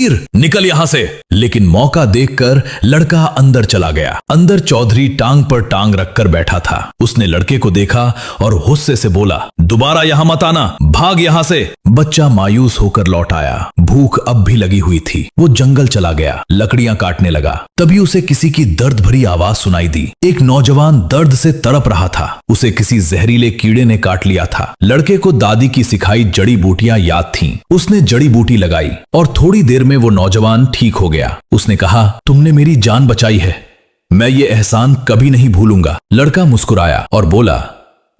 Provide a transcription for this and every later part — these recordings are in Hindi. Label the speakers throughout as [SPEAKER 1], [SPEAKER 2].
[SPEAKER 1] निकल यहां से। लेकिन मौका देखकर लड़का अंदर चला गया। अंदर चौधरी टांग पर टांग रखकर बैठा था। उसने लड़के को देखा और गुस्से से बोला, दोबारा यहां मत आना, भाग यहां से। बच्चा मायूस होकर लौट आया। भूख अब भी लगी हुई थी। वो जंगल चला गया, लकड़ियां काटने लगा। तभी उसे किसी की दर्द भरी आवाज सुनाई दी। एक नौजवान दर्द से तड़प रहा था। उसे किसी जहरीले कीड़े ने काट लिया था। लड़के को दादी की सिखाई जड़ी बूटियां याद थीं। उसने जड़ी बूटी लगाई और थोड़ी देर में वो नौजवान ठीक हो गया। उसने कहा, तुमने मेरी जान बचाई है, मैं ये एहसान कभी नहीं भूलूंगा। लड़का मुस्कुराया और बोला,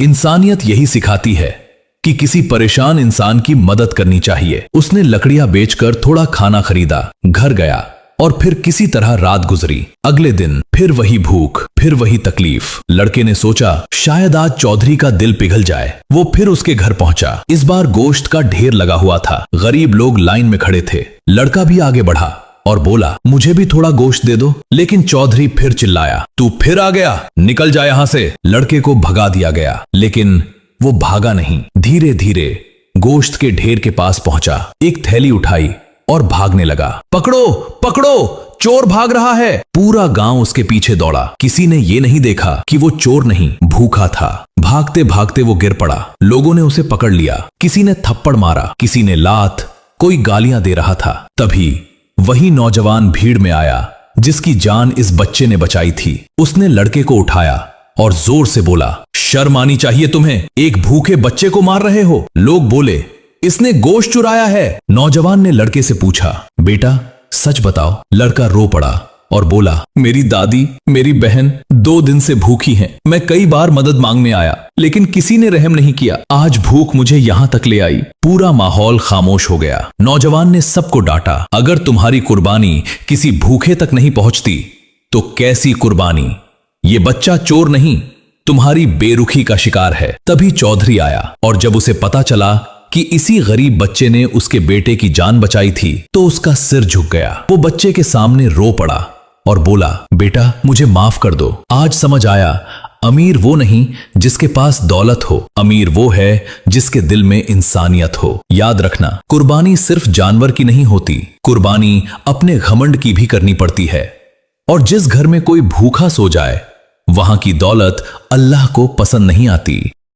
[SPEAKER 1] इंसानियत यही सिखाती है कि किसी परेशान इंसान की मदद करनी चाहिए। उसने लकड़ियां बेचकर थोड़ा खाना खरीदा, घर गया और फिर किसी तरह रात गुजरी। अगले दिन फिर वही भूख, फिर वही तकलीफ। लड़के ने सोचा, शायद आज चौधरी का दिल पिघल जाए। वो फिर उसके घर पहुंचा। इस बार गोश्त का ढेर लगा हुआ था। गरीब लोग लाइन में खड़े थे। लड़का भी आगे बढ़ा और बोला, मुझे भी थोड़ा गोश्त दे दो। लेकिन चौधरी फिर चिल्लाया, तू फिर आ गया, निकल जा यहां से। लड़के को भगा दिया गया, लेकिन वो भागा नहीं। धीरे धीरे गोश्त के ढेर के पास पहुंचा, एक थैली उठाई और भागने लगा। पकड़ो पकड़ो, चोर भाग रहा है। पूरा गांव उसके पीछे दौड़ा। किसी ने ये नहीं देखा कि वो चोर नहीं, भूखा था। भागते भागते वो गिर पड़ा। लोगों ने उसे पकड़ लिया। किसी ने थप्पड़ मारा, किसी ने लात, कोई गालियां दे रहा था। तभी वही नौजवान भीड़ में आया जिसकी जान इस बच्चे ने बचाई थी। उसने लड़के को उठाया और जोर से बोला, शर्म आनी चाहिए तुम्हें, एक भूखे बच्चे को मार रहे हो। लोग बोले, इसने गोश्त चुराया है। नौजवान ने लड़के से पूछा, बेटा सच बताओ। लड़का रो पड़ा और बोला, मेरी दादी, मेरी बहन 2 दिन से भूखी हैं। मैं कई बार मदद मांगने आया, लेकिन किसी ने रहम नहीं किया। आज भूख मुझे यहां तक ले आई। पूरा माहौल खामोश हो गया। नौजवान ने सबको डांटा, अगर तुम्हारी कुर्बानी किसी भूखे तक नहीं पहुंचती तो कैसी कुर्बानी। ये बच्चा चोर नहीं, तुम्हारी बेरुखी का शिकार है। तभी चौधरी आया और जब उसे पता चला कि इसी गरीब बच्चे ने उसके बेटे की जान बचाई थी तो उसका सिर झुक गया। वो बच्चे के सामने रो पड़ा और बोला, बेटा मुझे माफ कर दो। आज समझ आया, अमीर वो नहीं जिसके पास दौलत हो, अमीर वो है जिसके दिल में इंसानियत हो। याद रखना, कुर्बानी सिर्फ जानवर की नहीं होती, कुर्बानी अपने घमंड की भी करनी पड़ती है। और जिस घर में कोई भूखा सो जाए, वहां की दौलत अल्लाह को पसंद नहीं आती।